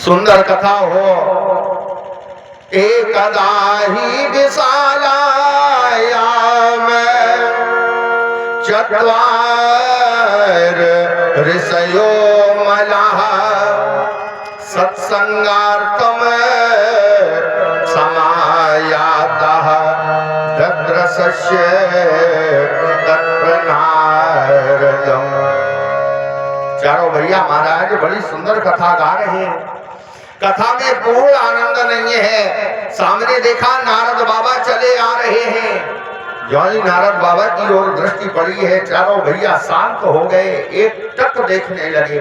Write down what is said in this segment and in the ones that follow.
सुंदर कथा हो। एकदा ही विशालायाम चत्वार ऋषयो मलाः सत्संगार्थम समायातः दद्रसस्य तत्र नारदम्। चारों भैया महाराज बड़ी सुंदर कथा गा रहे हैं। कथा में पूर्ण आनंद नहीं है। सामने देखा नारद बाबा चले आ रहे हैं। जो ही नारद बाबा की ओर दृष्टि पड़ी है, चारों भैया शांत हो गए, एक टक देखने लगे।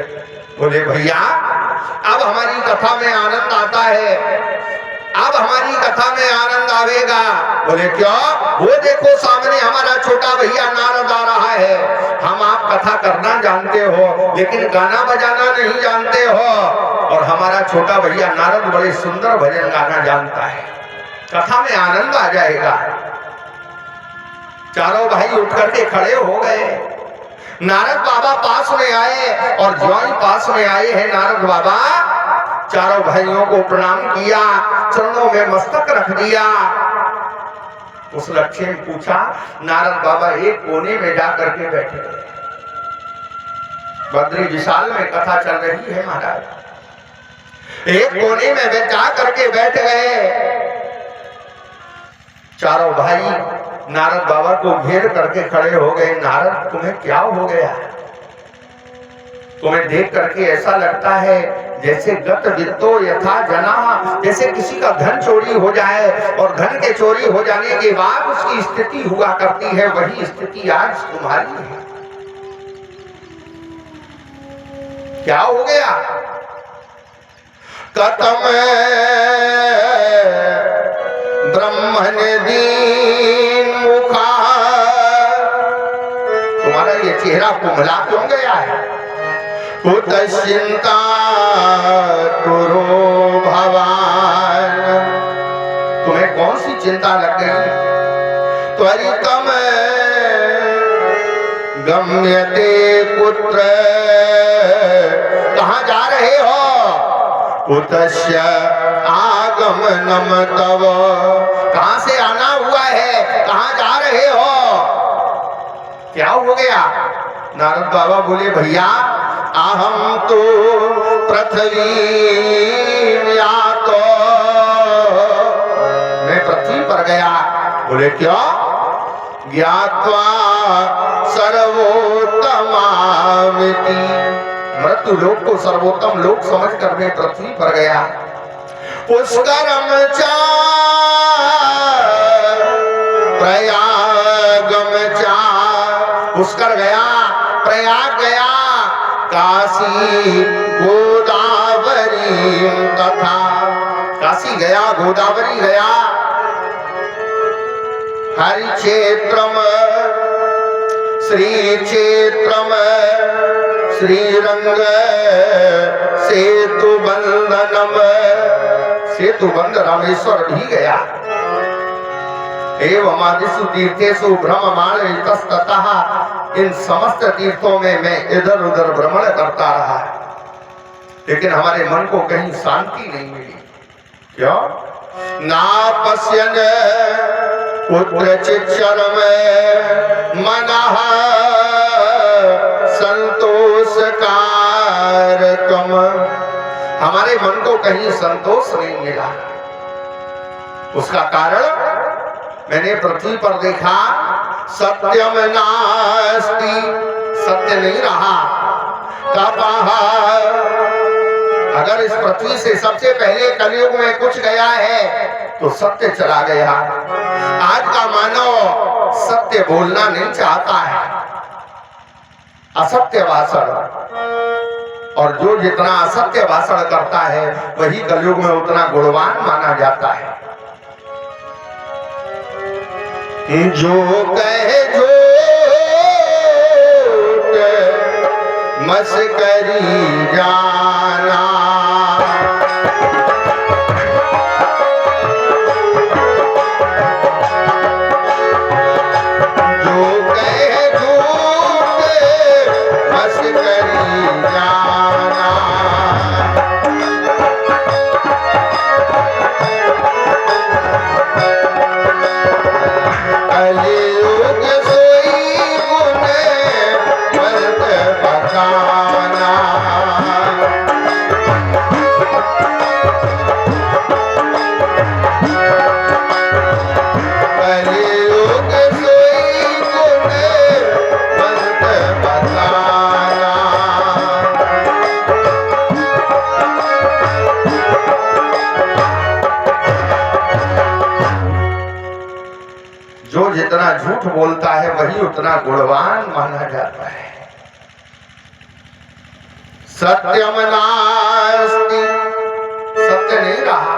बोले भैया अब हमारी कथा में आनंद आता है, अब हमारी कथा में आनंद आवेगा। बोले क्यों? वो देखो सामने हमारा छोटा भैया नारद आ रहा है। हम आप कथा करना जानते हो लेकिन गाना बजाना नहीं जानते हो, और हमारा छोटा भैया नारद बड़े सुंदर भजन गाना जानता है, कथा में आनंद आ जाएगा। चारों भाई उठ करके खड़े हो गए। नारद बाबा पास में आए, और जो ही पास में आए हैं नारद बाबा, चारों भाइयों को प्रणाम किया, चरणों में मस्तक रख दिया। उस लक्ष्य ने पूछा, नारद बाबा एक कोने में जाकर के बैठे। बद्री विशाल में कथा चल रही है महाराज। एक कोने में जा करके बैठ गए। चारों भाई नारद बाबा को घेर करके खड़े हो गए। नारद तुम्हें क्या हो गया? तुम्हें देख करके ऐसा लगता है जैसे गत वित्तो यथा जना, जैसे किसी का धन चोरी हो जाए और धन के चोरी हो जाने के बाद उसकी स्थिति हुआ करती है, वही स्थिति आज तुम्हारी है। क्या हो गया? कतम ब्रह्मण दीन मुखा, तुम्हारा ये चेहरा कुम्हला क्यों गया है? कुत चिंता कुरु भवान, तुम्हें कौन सी चिंता लग गई? त्वरितम गम्यते पुत्र, कहां जा रहे हो? कुतस्य आगमनम तव, कहां से आना हुआ है, कहां जा रहे हो? क्या हो गया? नारद बाबा बोले भैया अहम तो पृथ्वी यातो, मैं पृथ्वी पर गया। बोले क्यों? ज्ञात्वा सर्वोत्तमामिति, मृत्यु लोक को सर्वोत्तम लोक समझकर मैं पृथ्वी पर गया। पुष्करम चा प्रयागम चा, पुष्कर गया, प्रयाग गया, काशी गोदावरी तथा, काशी गया, गोदावरी गया। हरि क्षेत्रम श्री क्षेत्रम श्रीरंग सेतु बंधनम, सेतु बंध रामेश्वर भी गया। एवं आदिशु तीर्थेषु भ्रममाण इतस्ततः, इन समस्त तीर्थों में मैं इधर उधर भ्रमण करता रहा, लेकिन हमारे मन को कहीं शांति नहीं मिली। क्यों? नापश्यन कुत्रचित् शरम मनः संतोषकारकम, हमारे मन को कहीं संतोष नहीं मिला। उसका कारण मैंने पृथ्वी पर देखा, सत्यम नास्ति, सत्य नहीं रहा। तपः, अगर इस पृथ्वी से सबसे पहले कलयुग में कुछ गया है तो सत्य चला गया। आज का मानव सत्य बोलना नहीं चाहता है, असत्य भाषण, और जो जितना असत्य भाषण करता है वही कलयुग में उतना गुणवान माना जाता है। जो कहे झूठ मस्करी जाना, जो कहे झूठ मस्करी जाना, झूठ बोलता है वही उतना गुणवान माना जाता है। सत्यम नास्ति, सत्य नहीं रहा।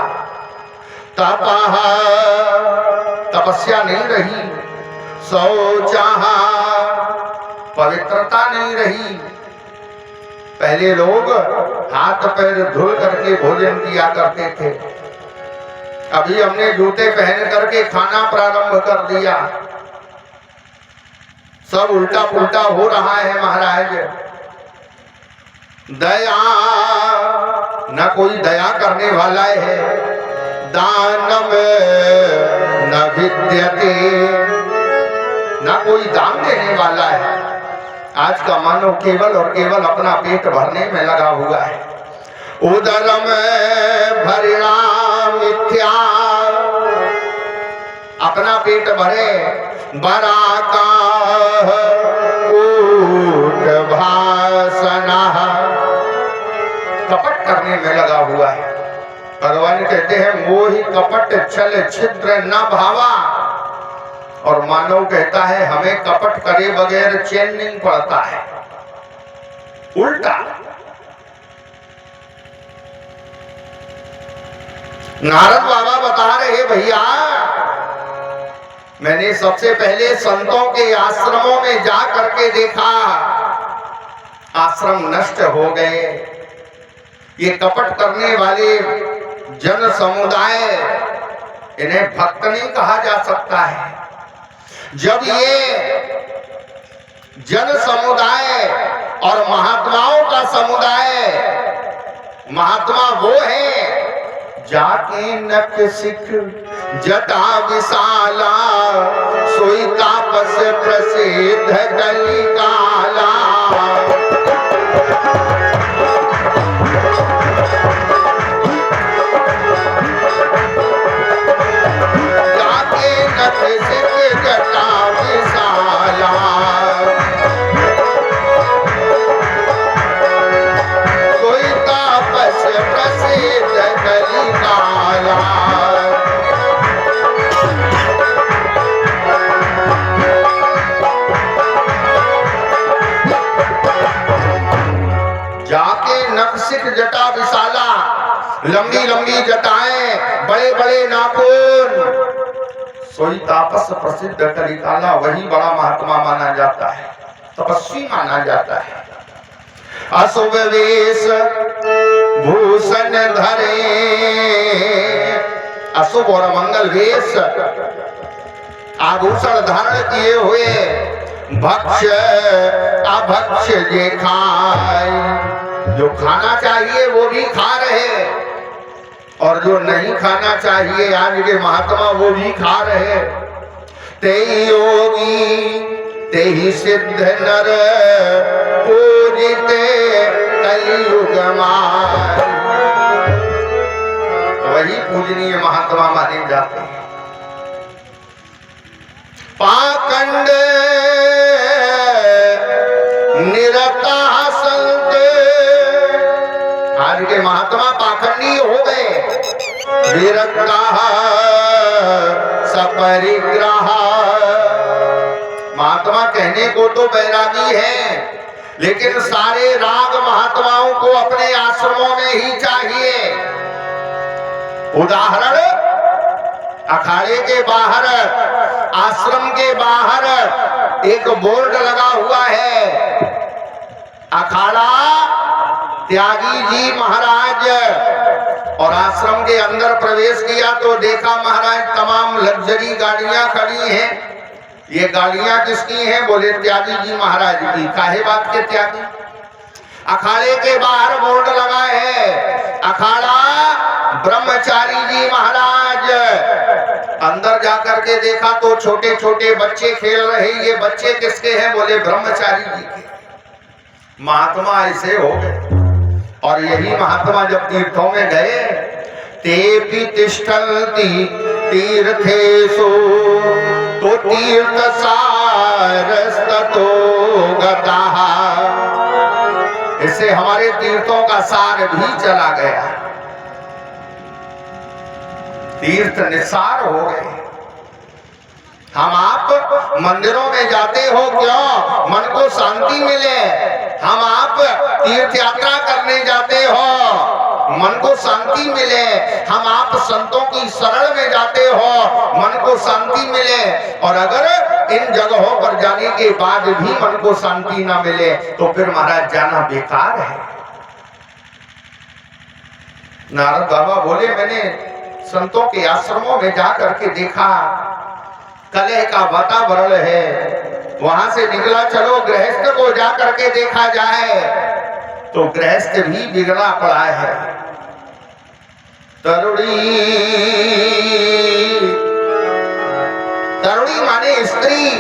तपः, तपस्या नहीं रही। शौचः, पवित्रता नहीं रही। पहले लोग हाथ पैर धुल करके भोजन किया करते थे, अभी हमने जूते पहन करके खाना प्रारंभ कर दिया। सब उल्टा पुल्टा हो रहा है महाराज। दया, न कोई दया करने वाला है। दानम न विद्यते, न कोई दान देने वाला है। आज का मानव केवल और केवल अपना पेट भरने में लगा हुआ है। उदरम भरिणा मिथ्या, अपना पेट भरे। बराका कूट भाषणा, कपट करने में लगा हुआ है। भगवान कहते हैं मोहि कपट छल छिद्र न भावा, और मानव कहता है हमें कपट करे बगैर चैन नहीं पड़ता है। उल्टा। नारद बाबा बता रहे भैया, मैंने सबसे पहले संतों के आश्रमों में जा करके देखा, आश्रम नष्ट हो गए। ये कपट करने वाले जन समुदाय, इन्हें भक्त नहीं कहा जा सकता है। जब ये जन समुदाय और महात्माओं का समुदाय, महात्मा वो है जाके नक सिख जटा विशाला, सोई तापस प्रसिद्ध कलिकाला। जाके नक सिख जटा विशाला, सोई तापस प्रसिद्ध कलिकाला। जाके नखसिक जटा विशाला, लंबी लंबी जटाएं, बड़े बड़े नाखून, सोई तापस प्रसिद्ध कलिकाला, वही बड़ा महात्मा माना जाता है, तपस्वी माना जाता है। अशुभ वेश भूषण धरे, अशुभ और मंगल वेश आभूषण धारण किए हुए, भक्ष्य अभक्ष्य जे खाए, जो खाना चाहिए वो भी खा रहे, और जो नहीं खाना चाहिए आज के महात्मा वो भी खा रहे। तेहि योगी तेहि सिद्ध नर पूजिते कलियुग माय, वही पूजनीय महात्मा माने जाते हैं। पाखंड निरता संत, आज के महात्मा पाखंडी हो गए। विरक्ता सपरिग्रह, महात्मा कहने को तो बैरागी है, लेकिन सारे राग महात्माओं को अपने आश्रमों में ही चाहिए। उदाहरण, अखाड़े के बाहर, आश्रम के बाहर एक बोर्ड लगा हुआ है, अखाड़ा त्यागी जी महाराज, और आश्रम के अंदर प्रवेश किया तो देखा महाराज तमाम लग्जरी गाड़ियां खड़ी हैं। ये गाड़ियां किसकी हैं? बोले त्यागी जी महाराज की। काहे बात के त्यागी? अखाड़े के बाहर बोर्ड लगा है, अखाड़ा ब्रह्मचारी जी महाराज। अंदर जाकर के देखा तो छोटे छोटे बच्चे खेल रहे। ये बच्चे किसके हैं? बोले ब्रह्मचारी जी के। महात्मा ऐसे हो गए। और यही महात्मा जब तीर्थों में गए, तेपि तिष्ठन्ति तीर्थेषु, तो तीर्थ सारस्ततो गतः, इससे हमारे तीर्थों का सार भी चला गया, तीर्थ निसार हो गए। हम आप मंदिरों में जाते हो क्यों? मन को शांति मिले। हम आप तीर्थ यात्रा करने जाते हो, मन को शांति मिले। हम आप संतों की शरण में जाते हो, मन को शांति मिले। और अगर इन जगहों पर जाने के बाद भी मन को शांति ना मिले तो फिर महाराज जाना बेकार है। नारद बाबा बोले, मैंने संतों के आश्रमों में जाकर के देखा, कलह का वातावरण है। वहां से निकला, चलो गृहस्थ को जाकर के देखा जाए, तो गृहस्थ भी बिगड़ा पड़ा है। तरुणी, तरुणी माने स्त्री।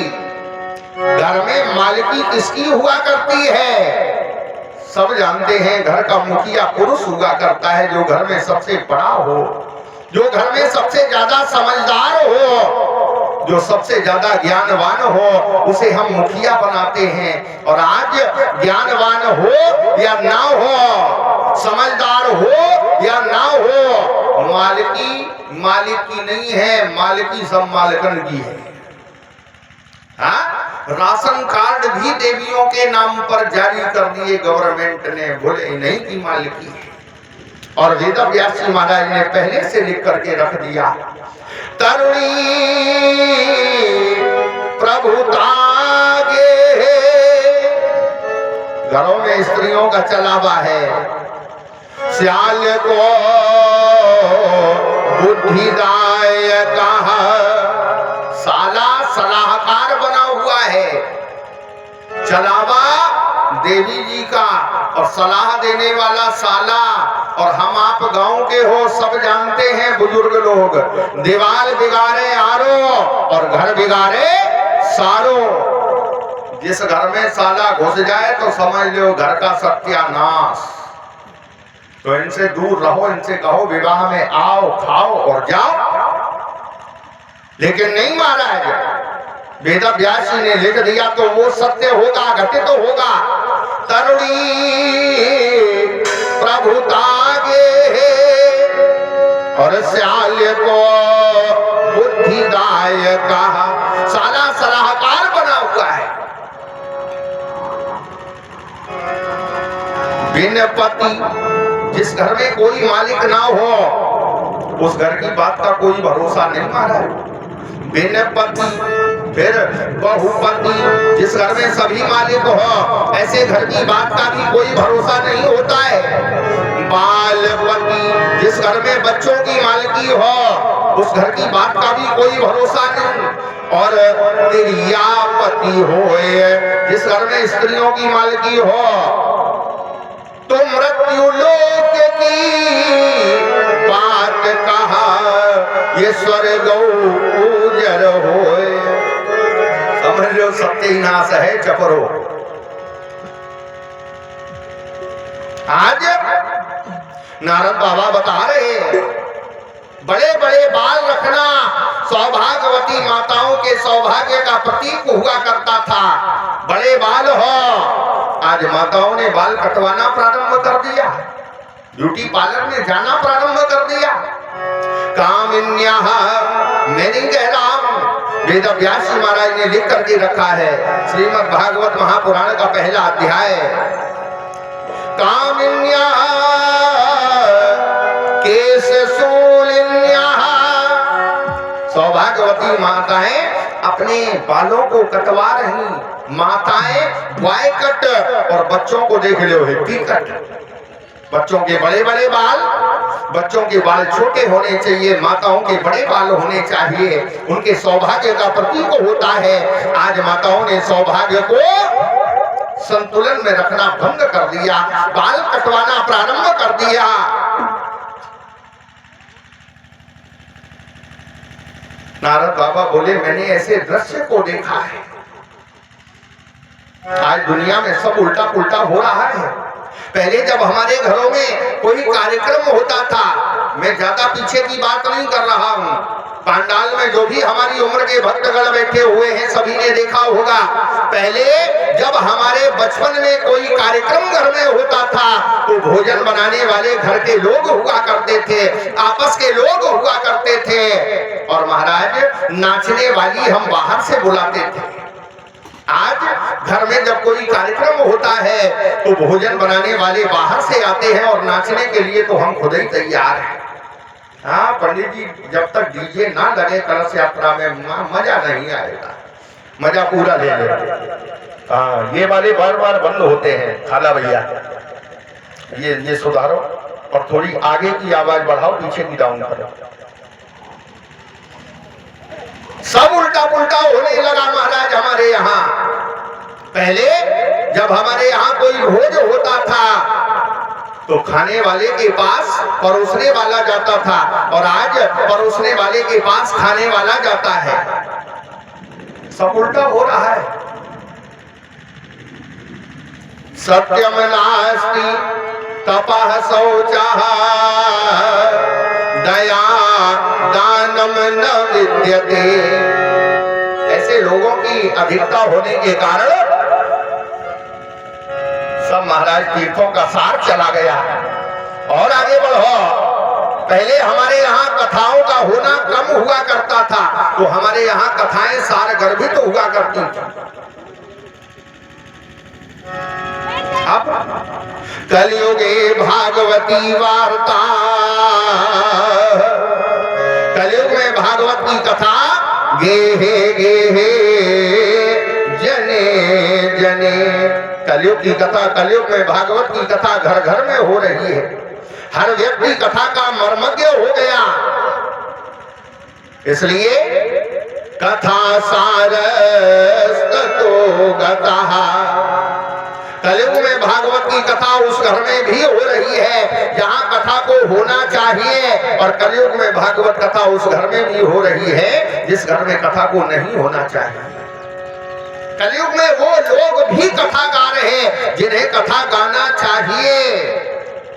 घर में मालकी किसकी हुआ करती है? सब जानते हैं, घर का मुखिया पुरुष हुआ करता है, जो घर में सबसे बड़ा हो, जो घर में सबसे ज्यादा समझदार हो, जो सबसे ज्यादा ज्ञानवान हो, उसे हम मुखिया बनाते हैं। और आज ज्ञानवान हो या ना हो, समझदार हो या ना हो, मालिकी मालिकी नहीं है, मालिकी सब मालकन की है। हाँ? राशन कार्ड भी देवियों के नाम पर जारी कर दिए गवर्नमेंट ने, बोले नहीं की मालिकी है। और वेद व्यास जी महाराज ने पहले से लिख करके रख दिया, तरुणी प्रभुतागे। घरों में स्त्रियों का चलावा है। श्याल को बुद्धिदायक साला सलाहकार बना हुआ है। चलावा देवी जी का और सलाह देने वाला साला। और हम आप गांव के हो, सब जानते हैं बुजुर्ग लोग, दीवार बिगाड़े आरो और घर बिगाड़े सारो। जिस घर में साला घुस जाए तो समझ लो घर का सत्यानाश। तो इनसे दूर रहो, इनसे कहो विवाह में आओ, खाओ और जाओ। लेकिन नहीं महाराज, वेद व्यास जी ने लिख दिया तो वो सत्य होगा, घटित तो होगा। तरुणी प्रभुतागे और श्याल्य को बुद्धिदायक, साला सलाहकार बना हुआ है। बिन पति, जिस घर में कोई मालिक ना हो उस घर की बात का कोई भरोसा नहीं मारा है। बिन पति, फिर बहुपति, जिस घर में सभी मालिक हो ऐसे घर की बात का भी कोई भरोसा नहीं होता है। बालपति, जिस घर में बच्चों की मालिकी हो उस घर की बात का भी कोई भरोसा नहीं। और तिर्यापति होए, जिस घर में स्त्रियों की मालिकी हो तो मृत्यु लोक की बात कहा, ये स्वर्ग उजर होए। समझ लो सत्यनाश है चपरो। आज नारद बाबा बता रहे हैं, बड़े बड़े बाल रखना सौभाग्यवती माताओं के सौभाग्य का प्रतीक हुआ करता था। बड़े बाल हो, आज माताओं ने बाल कटवाना प्रारंभ कर दिया, ब्यूटी पार्लर में जाना प्रारंभ कर दिया। कामिन्या, मैं नहीं कह रहा हूं, वेद व्यास जी महाराज ने लिख करके रखा है, श्रीमद् भागवत महापुराण का पहला अध्याय। कामिन्या केश शूलिन्या, सौभाग्यवती माताएं अपने बालों को कटवा रही। माताएं बॉय कट और बच्चों को देख लो हिप्पी कट। बच्चों के बड़े बड़े बाल, बच्चों के बाल छोटे होने चाहिए, माताओं के बड़े बाल होने चाहिए, उनके सौभाग्य का प्रतीक होता है। आज माताओं ने सौभाग्य को संतुलन में रखना भंग कर दिया, बाल कटवाना प्रारंभ कर दिया। नारद बाबा बोले, मैंने ऐसे दृश्य को देखा है। आज दुनिया में सब उल्टा पुल्टा हो रहा है। पहले जब हमारे घरों में कोई कार्यक्रम होता था, मैं ज्यादा पीछे की बात नहीं कर रहा हूं। पांडाल में जो भी हमारी उम्र के भक्तगण बैठे हुए हैं सभी ने देखा होगा, पहले जब हमारे बचपन में कोई कार्यक्रम घर में होता था तो भोजन बनाने वाले घर के लोग हुआ करते थे, आपस के लोग हुआ करते थे, और महाराज नाचने वाली हम बाहर से बुलाते थे। आज घर में जब कोई कार्यक्रम होता है तो भोजन बनाने वाले बाहर से आते हैं और नाचने के लिए तो हम खुद ही तैयार हैं। हाँ पंडित जी, जब तक डीजे ना लगे कलश यात्रा में मजा नहीं आएगा, मजा पूरा ले लेंगे। हाँ ये वाले बार बार बंद होते हैं। खाला भैया ये सुधारो और थोड़ी आगे की आवाज बढ़ाओ, पीछे की डाउन करो। सब उल्टा पुल्टा होने लगा महाराज हमारे यहाँ। पहले जब हमारे यहाँ कोई भोज होता था तो खाने वाले के पास परोसने वाला जाता था, और आज परोसने वाले के पास खाने वाला जाता है। सब उल्टा हो रहा है। सत्यम नास्ति तपः शौचः दया दानम न विद्यते। ऐसे लोगों की अधिकता होने के कारण सब महाराज तीर्थों का सार चला गया। और आगे बढ़ो, पहले हमारे यहाँ कथाओं का होना कम हुआ करता था तो हमारे यहाँ कथाएं सार गर्भित हुआ करती थी। अब कलयुगे भागवती वार्ता, कलयुग में भागवत की कथा गेहे गेहे जने जने। कलयुग की कथा, कलयुग में भागवत की कथा घर घर में हो रही है। हर व्यक्ति कथा का मर्मज्ञ हो गया। इसलिए कथा सारस्ततो गतः। कलयुग में भागवत की कथा उस घर में भी हो रही है जहां कथा को होना चाहिए, और कलयुग में भागवत कथा उस घर में भी हो रही है जिस घर में कथा को नहीं होना चाहिए। कलयुग में वो लोग भी कथा गा रहे हैं जिन्हें कथा गाना चाहिए,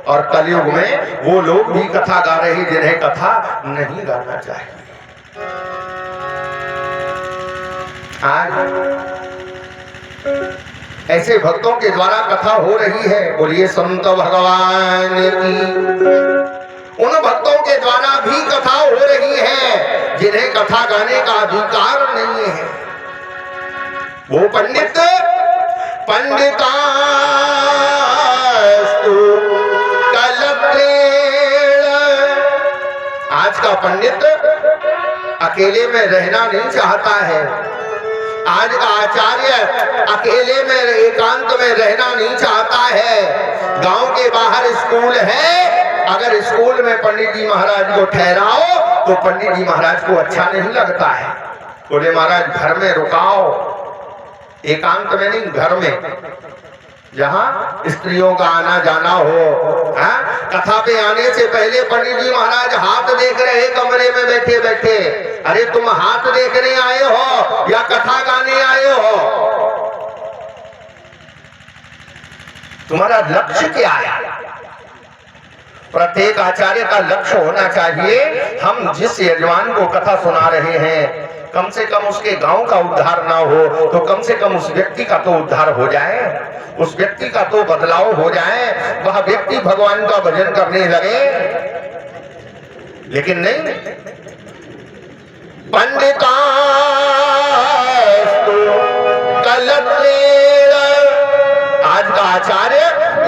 और कलयुग में वो लोग भी कथा गा रहे हैं जिन्हें कथा नहीं गाना चाहिए। आज ऐसे भक्तों के द्वारा कथा हो रही है। बोलिए संत भगवान की। उन भक्तों के द्वारा भी कथा हो रही है जिन्हें कथा गाने का अधिकार नहीं है। वो पंडित पंडितास्तु कलत्रेण। आज का पंडित अकेले में रहना नहीं चाहता है। आज का आचार्य अकेले में एकांत में रहना नहीं चाहता है। गांव के बाहर स्कूल है, अगर स्कूल में पंडित जी महाराज को ठहराओ तो पंडित जी महाराज को अच्छा नहीं लगता है। बोले महाराज घर में रुकाओ, एकांत में नहीं, घर में जहां स्त्रियों का आना जाना हो। कथा पे आने से पहले पंडित जी महाराज हाथ देख रहे कमरे में बैठे बैठे। अरे तुम हाथ देखने आए हो या कथा गाने आए हो? तुम्हारा लक्ष्य क्या है? प्रत्येक आचार्य का लक्ष्य होना चाहिए, हम जिस यजमान को कथा सुना रहे हैं कम से कम उसके गांव का उद्धार ना हो तो कम से कम उस व्यक्ति का तो उद्धार हो जाए, उस व्यक्ति का तो बदलाव हो जाए, वह व्यक्ति भगवान का भजन करने लगे। लेकिन नहीं, पंडितास्तु कलत्रेण। आज का आचार्य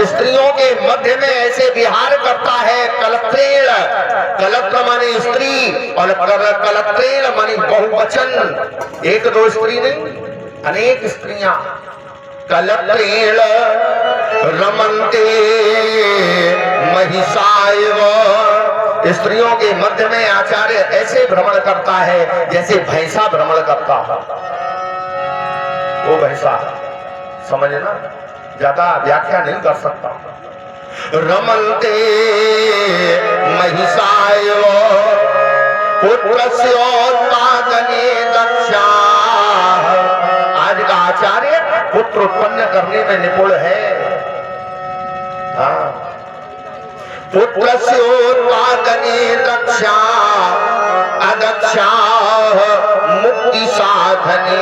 स्त्रियों के मध्य में ऐसे विहार करता है। कलत्रेण, कलत्र माने स्त्री और कलत्रेण माने बहुवचन, एक दो स्त्री नहीं, अनेक स्त्रियां। कलत्रेण रमन्ते महिषायव। स्त्रियों के मध्य में आचार्य ऐसे भ्रमण करता है जैसे भैंसा भ्रमण करता है। वो भैंसा, समझना, ज्यादा व्याख्या नहीं कर सकता। रमन्ते महिषायव पुत्रस्योत्पादने दक्षा। आज का आचार्य पुत्र उत्पन्न करने में निपुण है। हाँ, पुत्रस्योत्पादने दक्षा अदक्षा मुक्ति साधने।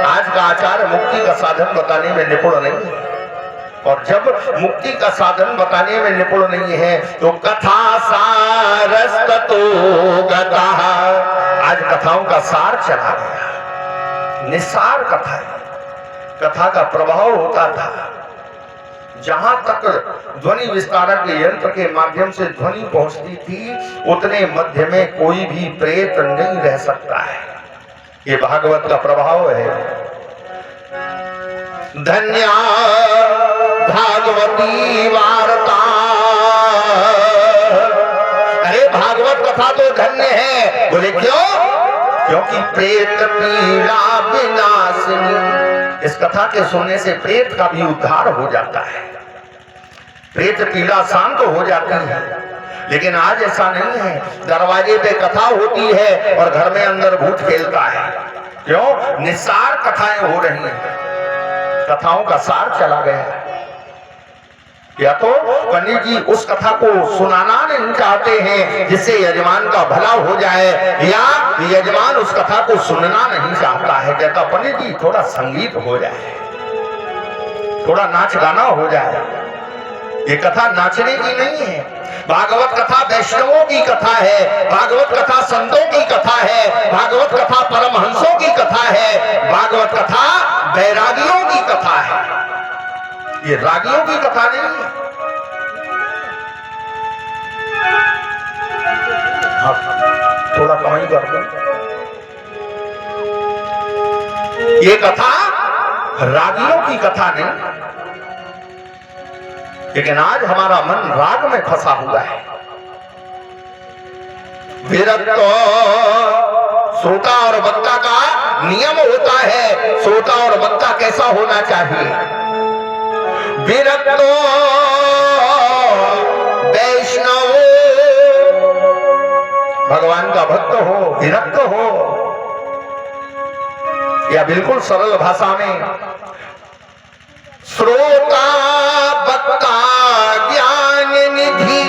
आज का आचार्य मुक्ति का साधन बताने में निपुण नहीं है, और जब मुक्ति का साधन बताने में निपुण नहीं है तो कथा सारस्ततो गतः। आज कथाओं का सार चला गया, निस्सार कथा है। कथा का प्रभाव होता था, जहां तक ध्वनि विस्तारक यंत्र के माध्यम से ध्वनि पहुंचती थी उतने मध्य में कोई भी प्रेत नहीं रह सकता है। ये भागवत का प्रभाव है। धन्या भागवती वार्ता। अरे भागवत कथा तो धन्य है। बोले क्यों? क्योंकि प्रेत पीड़ा विनाशिनी। इस कथा के सुनने से प्रेत का भी उद्धार हो जाता है, प्रेत पीड़ा शांत हो जाती है। लेकिन आज ऐसा नहीं है। दरवाजे पे कथा होती है और घर में अंदर भूत खेलता है। क्यों? निस्सार कथाएं हो रही हैं, कथाओं का सार चला गया। या तो पंडित जी उस कथा को सुनाना नहीं चाहते हैं जिससे यजमान का भला हो जाए, या यजमान उस कथा को सुनना नहीं चाहता है। कहता पंडित जी थोड़ा संगीत हो जाए, थोड़ा नाच गाना हो जाए। ये कथा नाचने की नहीं है। भागवत कथा वैष्णवों की कथा है, भागवत कथा संतों की कथा है, भागवत कथा परमहंसों की कथा है, भागवत कथा बैरागियों की कथा है। ये रागियों की कथा नहीं है। थोड़ा कमाई कर दो। ये कथा रागियों की कथा नहीं। लेकिन आज हमारा मन राग में फंसा हुआ है। विरक्त श्रोता और वक्ता का नियम होता है। श्रोता और वक्ता कैसा होना चाहिए? विरक्त वैष्णव, भगवान का भक्त हो, विरक्त हो। या बिल्कुल सरल भाषा में श्रोता वक्ता ज्ञान निधि।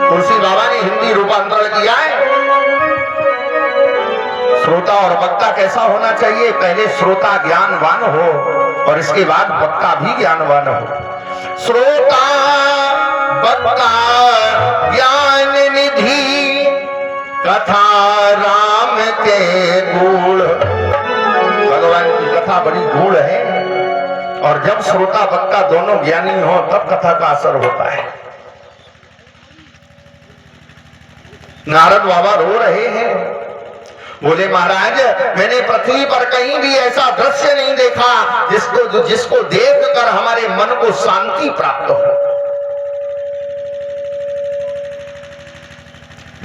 तुलसी बाबा ने हिंदी रूपांतरण किया है। श्रोता और वक्ता कैसा होना चाहिए? पहले श्रोता ज्ञानवान हो और इसके बाद वक्ता भी ज्ञानवान हो। श्रोता वक्ता ज्ञान निधि, कथा राम के गुण। भगवान की कथा बड़ी गूढ़ है, और जब श्रोता वक्ता दोनों ज्ञानी हो तब कथा का असर होता है। नारद बाबा रो रहे हैं, बोले महाराज मैंने पृथ्वी पर कहीं भी ऐसा दृश्य नहीं देखा जिसको देखकर हमारे मन को शांति प्राप्त हो।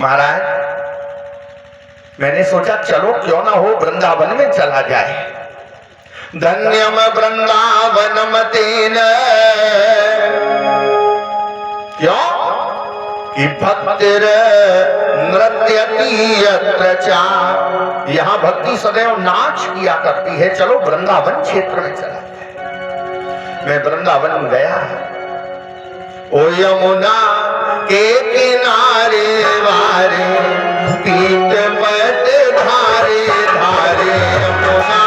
महाराज मैंने सोचा चलो क्यों ना हो वृंदावन में चला जाए। धन्यम वृंदावनम तेन। क्यों? कि भक्तिर नृत्यति यत्र चा। यहाँ भक्ति सदैव नाच किया करती है। चलो वृंदावन क्षेत्र में चला जाए। मैं वृंदावन गया। ओ यमुना के किनारे वारे पीत पट धारे धारे यमुना।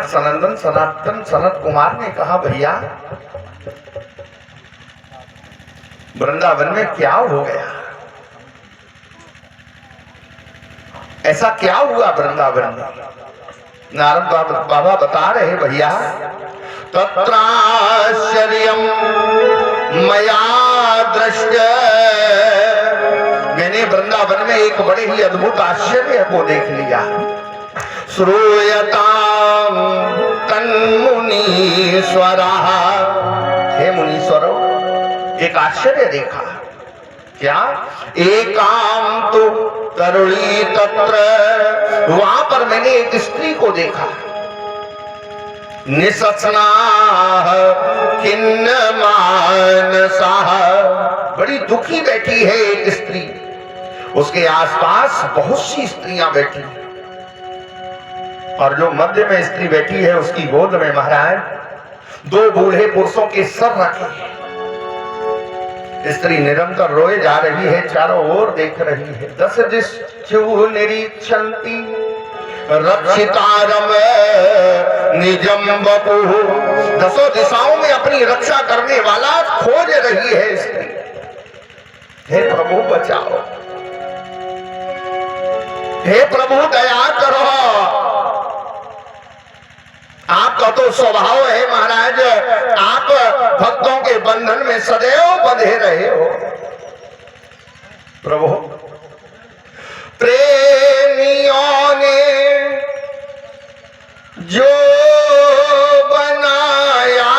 सनंदन सनातन सनत कुमार ने कहा, भैया वृंदावन में क्या हो गया, ऐसा क्या हुआ वृंदावन में? नारद बाबा बता रहे, भैया तत्राश्चर्यम् मया दृष्ट, मैंने वृंदावन में एक बड़े ही अद्भुत आश्चर्य को देख लिया। श्रूयतां तन्मुनीश्वरः, हे मुनीश्वरों, एक आश्चर्य देखा। क्या? एकां तु तरुणी तत्र, वहां पर मैंने एक स्त्री को देखा। निससनाः खिन्न मानसाः, बड़ी दुखी बैठी है एक स्त्री, उसके आसपास बहुत सी स्त्रियां बैठी, और जो मध्य में स्त्री बैठी है उसकी गोद में महाराज 2 बूढ़े पुरुषों के सर रखे हैं। स्त्री निरंतर रोए जा रही है, चारों ओर देख रही है। 10 दिशु निरीक्षन्ति रक्षितारम निजम वपुः, 10 दिशाओं में अपनी रक्षा करने वाला खोज रही है स्त्री। हे प्रभु बचाओ, हे प्रभु दया करो। आपका तो स्वभाव है महाराज, आप भक्तों के बंधन में सदैव बंधे रहे हो। प्रभु, प्रेमियों ने जो बनाया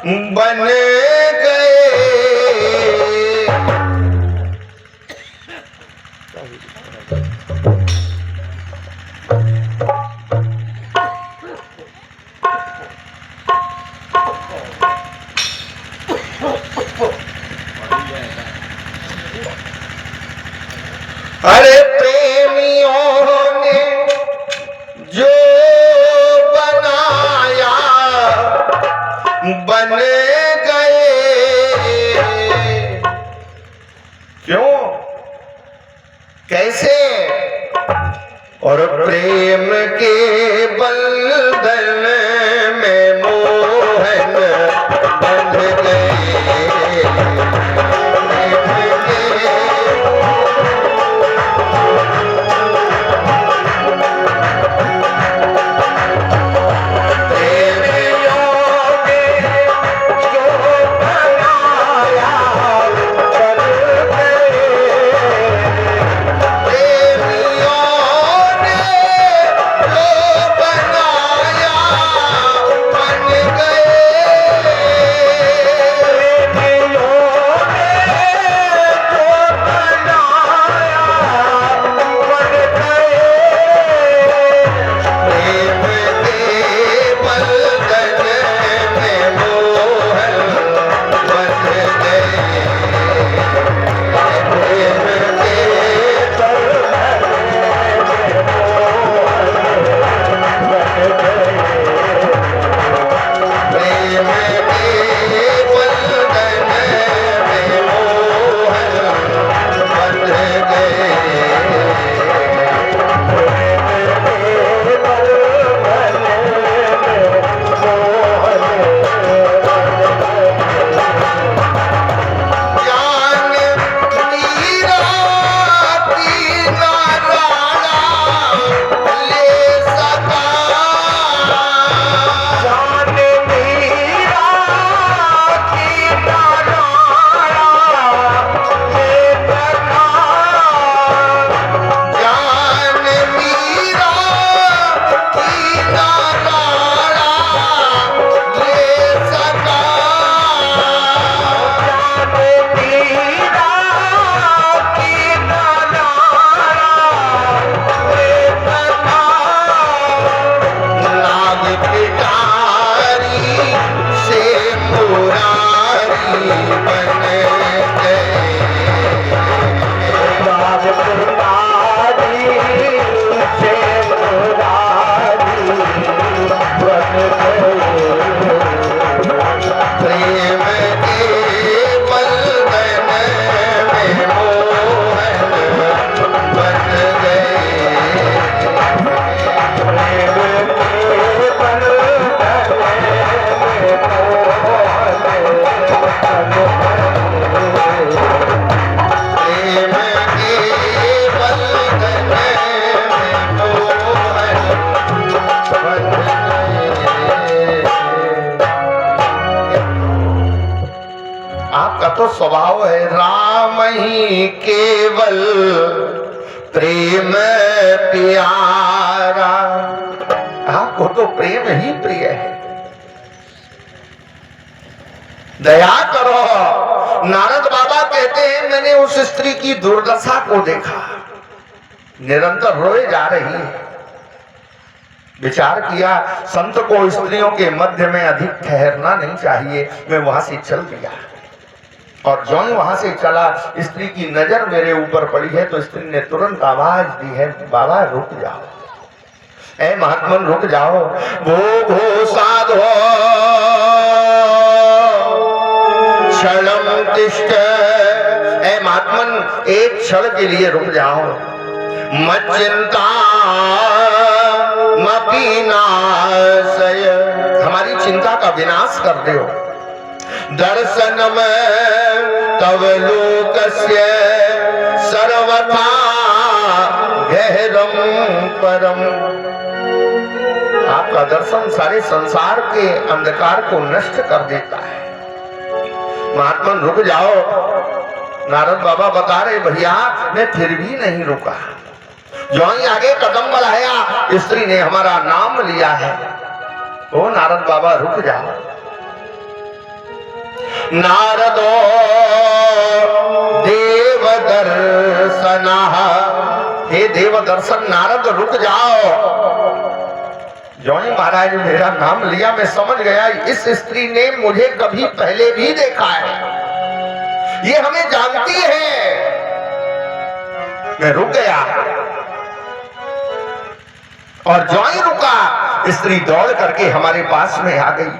बन गए, अरे प्रेमियों ने जो बनाया बन गए, क्यों, कैसे? और प्रेम के बंधन में मोहन बंध गए। बनाया का तो स्वभाव है, राम ही केवल प्रेम प्यारा। आपको तो प्रेम ही प्रिय है। दया करो। नारद बाबा कहते हैं मैंने उस स्त्री की दुर्दशा को देखा, निरंतर रोए जा रही है। विचार किया संत को स्त्रियों के मध्य में अधिक ठहरना नहीं चाहिए। मैं वहां से चल दिया और जो ही वहां से चला, स्त्री की नजर मेरे ऊपर पड़ी है तो स्त्री ने तुरंत आवाज दी है, बाबा रुक जाओ, ऐ महात्मन रुक जाओ। भो साधो क्षणम तिष्ठ, ऐ महात्मन एक क्षण के लिए रुक जाओ। मत चिंता मपीनाशय, हमारी चिंता का विनाश कर दो। दर्शन में तव लोकस्य सर्वथा गहरम परम, आपका दर्शन सारे संसार के अंधकार को नष्ट कर देता है। महात्मन रुक जाओ। नारद बाबा बता रहे भैया मैं फिर भी नहीं रुका। जो ही आगे कदम बढ़ाया, स्त्री ने हमारा नाम लिया है। ओ नारद बाबा रुक जाओ। नारदो देव दर्शना, हे देव दर्शन नारद रुक जाओ। जो ही महाराज मेरा नाम लिया, मैं समझ गया इस स्त्री ने मुझे कभी पहले भी देखा है, ये हमें जानती है। मैं रुक गया और जो ही रुका, स्त्री दौड़ करके हमारे पास में आ गई,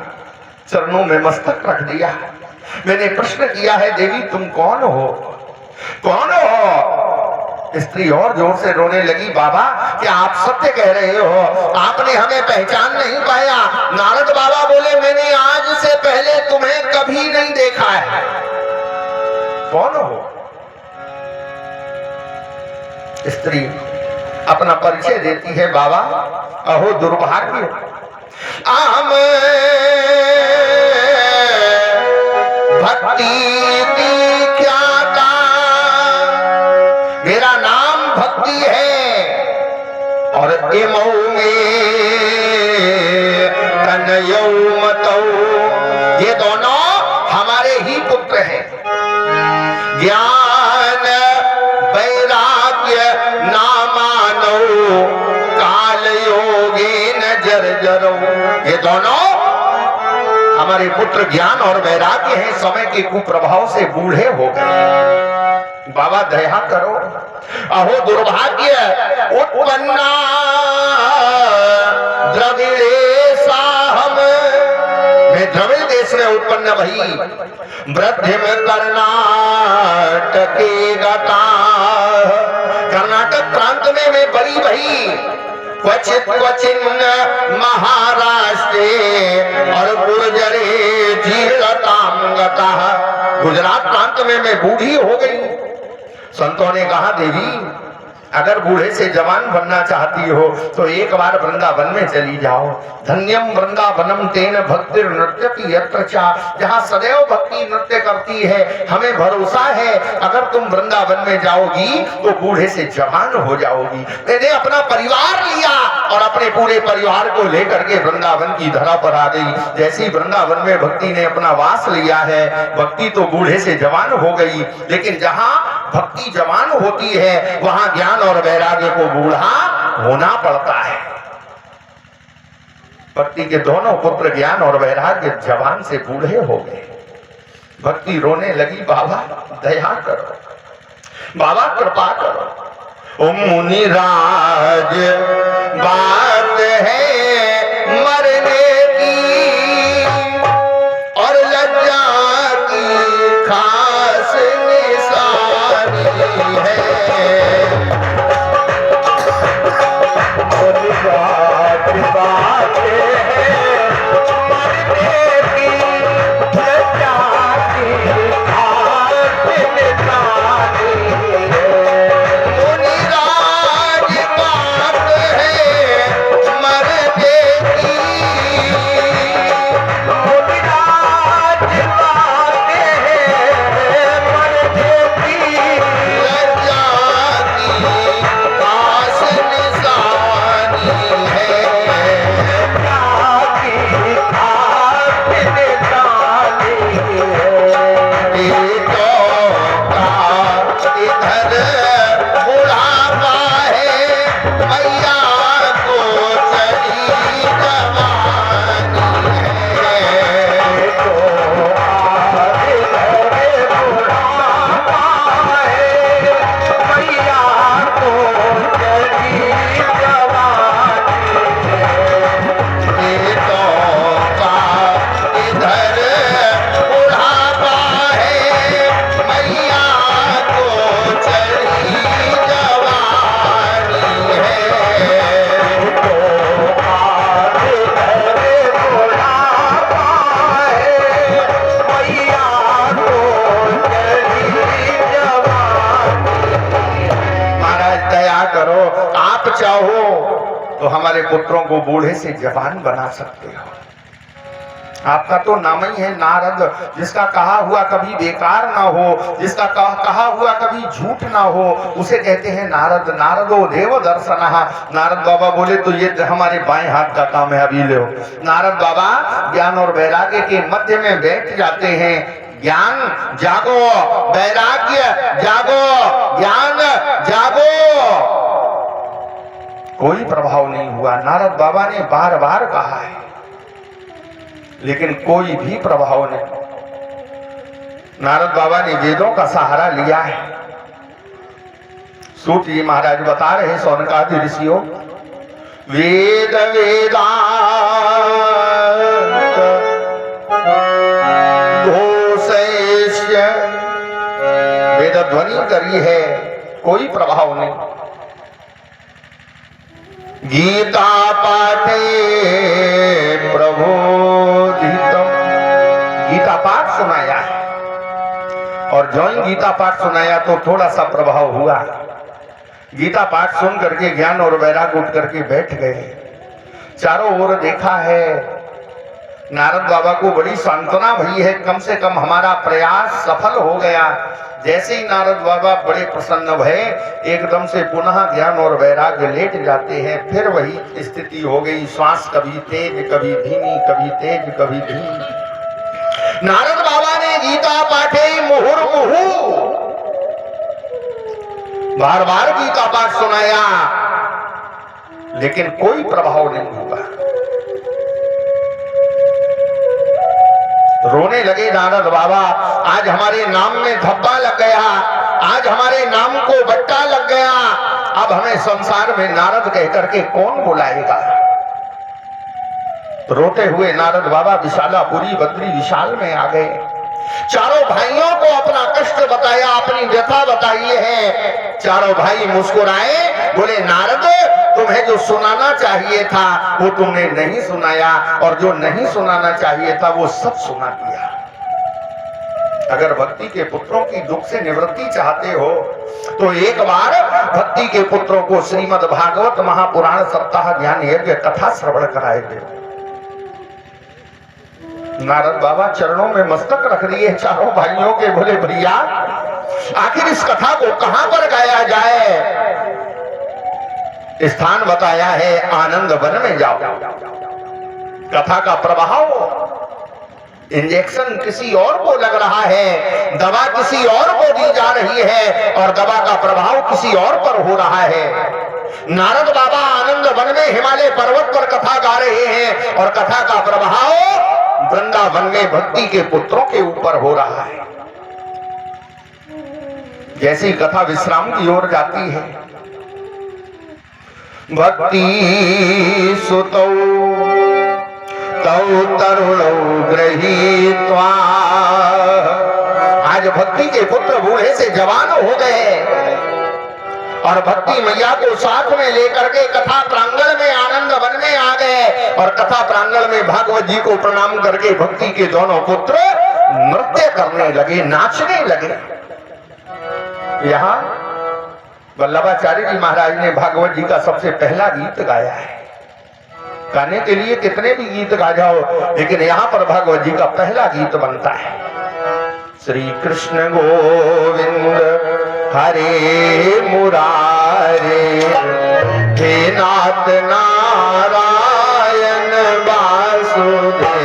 चरणों में मस्तक रख दिया। मैंने प्रश्न किया है देवी तुम कौन हो, कौन हो? स्त्री और जोर से रोने लगी, बाबा क्या आप सत्य कह रहे हो? आपने हमें पहचान नहीं पाया? नारद बाबा बोले मैंने आज से पहले तुम्हें कभी नहीं देखा है, कौन हो? स्त्री अपना परिचय देती है, बाबा अहो दुर्भाग्य, आम भक्ति दीख्याता, मेरा नाम भक्ति है और इमौ में तनयौ मतौ, ये दोनों हमारे ही पुत्र हैं। ज्ञान वैराग्य नामानो काल योगेन जर्जरौ, ये दोनों हमारे पुत्र ज्ञान और वैराग्य हैं, समय के कुप्रभाव से बूढ़े हो गए। बाबा दया करो। अहो दुर्भाग्य, उत्पन्ना द्रविड़ेशा हम, मैं द्रविड़ देश में उत्पन्न भई, वृद्धिम कर्नाटके गता, कर्नाटक प्रांत में मैं बड़ी भई, क्वचित क्वचिन्न महाराष्ट्रे और गुर्जरे जीर्णताम गता, गुजरात प्रांत में मैं बूढ़ी हो गई। संतों ने कहा देवी अगर बूढ़े से जवान बनना चाहती हो तो एक बार वृंदावन में चली जाओ। धन्यम वृंदावनम तेन भक्ति नृत्यति यत्र चा, जहाँ सदैव भक्ति नृत्य करती है। हमें भरोसा है अगर तुम वृंदावन में जाओगी तो बूढ़े से जवान हो जाओगी। मैंने अपना परिवार लिया और अपने पूरे परिवार को लेकर के वृंदावन की धरा पर आ गई। जैसी वृंदावन में भक्ति ने अपना वास लिया है, भक्ति तो बूढ़े से जवान हो गई, लेकिन जहाँ भक्ति जवान होती है वहां ज्ञान और वैराग्य को बूढ़ा होना पड़ता है। भक्ति के दोनों पुत्र ज्ञान और वैराग्य जवान से बूढ़े हो गए। भक्ति रोने लगी, बाबा दया करो, बाबा कृपा करो। ओ मुनिराज बात है मरने की और लज्जा की खास निशानी है। बात है मरने की लज्जा की खास निशानी है। मुनिराज बात है मरने तो हमारे पुत्रों को बूढ़े से जवान बना सकते हो। आपका तो नाम ही है नारद, जिसका कहा हुआ कभी बेकार ना हो, जिसका कहा हुआ कभी झूठ ना हो, उसे कहते हैं नारद। नारदो देव दर्शनः। नारद बाबा बोले तो ये हमारे बाएं हाथ का काम है, अभी लो। नारद बाबा ज्ञान और वैराग्य के मध्य में बैठ जाते हैं। ज्ञान जागो, वैराग्य जागो, ज्ञान जागो। कोई प्रभाव नहीं हुआ। नारद बाबा ने बार बार कहा है, लेकिन कोई भी प्रभाव नहीं। नारद बाबा ने वेदों का सहारा लिया है। सूत जी महाराज बता रहे सौनकादि ऋषियों, वेद वेदांत घोषैश्य, वेद ध्वनि करी है, कोई प्रभाव नहीं। गीता पाठे प्रबोधितम, गीता पाठ सुनाया है, और जो ही गीता पाठ सुनाया तो थोड़ा सा प्रभाव हुआ। गीता पाठ सुन करके ज्ञान और वैराग्य उठ करके बैठ गए। चारों ओर देखा है, नारद बाबा को बड़ी सांत्वना भई है, कम से कम हमारा प्रयास सफल हो गया। जैसे ही नारद बाबा बड़े प्रसन्न भये, एकदम से पुनः ज्ञान और वैराग्य लेट जाते हैं। फिर वही स्थिति हो गई, श्वास कभी तेज कभी धीमी, कभी तेज कभी धीमी। नारद बाबा ने गीता पाठे मुहुर्मुहु, बार बार गीता पाठ सुनाया, लेकिन कोई प्रभाव नहीं हुआ। रोने लगे नारद बाबा, आज हमारे नाम में धब्बा लग गया, आज हमारे नाम को बट्टा लग गया, अब हमें संसार में नारद कह करके कौन बुलाएगा। रोते हुए नारद बाबा विशालापुरी बद्री विशाल में आ गए। चारों भाइयों को अपना कष्ट बताया, अपनी व्यथा बताई है। चारों भाई मुस्कुराए, बोले नारद तुम्हें जो सुनाना चाहिए था वो तुमने नहीं सुनाया, और जो नहीं सुनाना चाहिए था वो सब सुना दिया। अगर भक्ति के पुत्रों की दुख से निवृत्ति चाहते हो तो एक बार भक्ति के पुत्रों को श्रीमद् भागवत महापुराण सप्ताह ज्ञान यज्ञ कथा श्रवण कराए थे। नारद बाबा चरणों में मस्तक रख दिए चारों भाइयों के, बोले भैया आखिर इस कथा को कहां पर गाया जाए। स्थान बताया है, आनंद वन में जाओ। कथा का प्रभाव, इंजेक्शन किसी और को लग रहा है, दवा किसी और को दी जा रही है, और दवा का प्रभाव किसी और पर हो रहा है। नारद बाबा आनंद वन में हिमालय पर्वत पर कथा गा रहे हैं, और कथा का प्रभाव वृंदावन में भक्ति के पुत्रों के ऊपर हो रहा है। जैसी कथा विश्राम की ओर जाती है, भक्ति सुतौ तौ तरुणौ गृहीत्वा, आज भक्ति के पुत्र बूढ़े से जवान हो गए, और भक्ति मैया को साथ में लेकर के कथा प्रांगण में आनंद वन में आ गए, और कथा प्रांगण में भागवत जी को प्रणाम करके भक्ति के दोनों पुत्र नृत्य करने लगे, नाचने लगे। यहाँ वल्लभाचार्य जी महाराज ने भागवत जी का सबसे पहला गीत गाया है। गाने के लिए कितने भी गीत गा जाओ, लेकिन यहाँ पर भागवत जी का पहला गीत बनता है। श्री कृष्ण गोविंद हरे मुरारे, हे नाथ नारायण वासुदेव।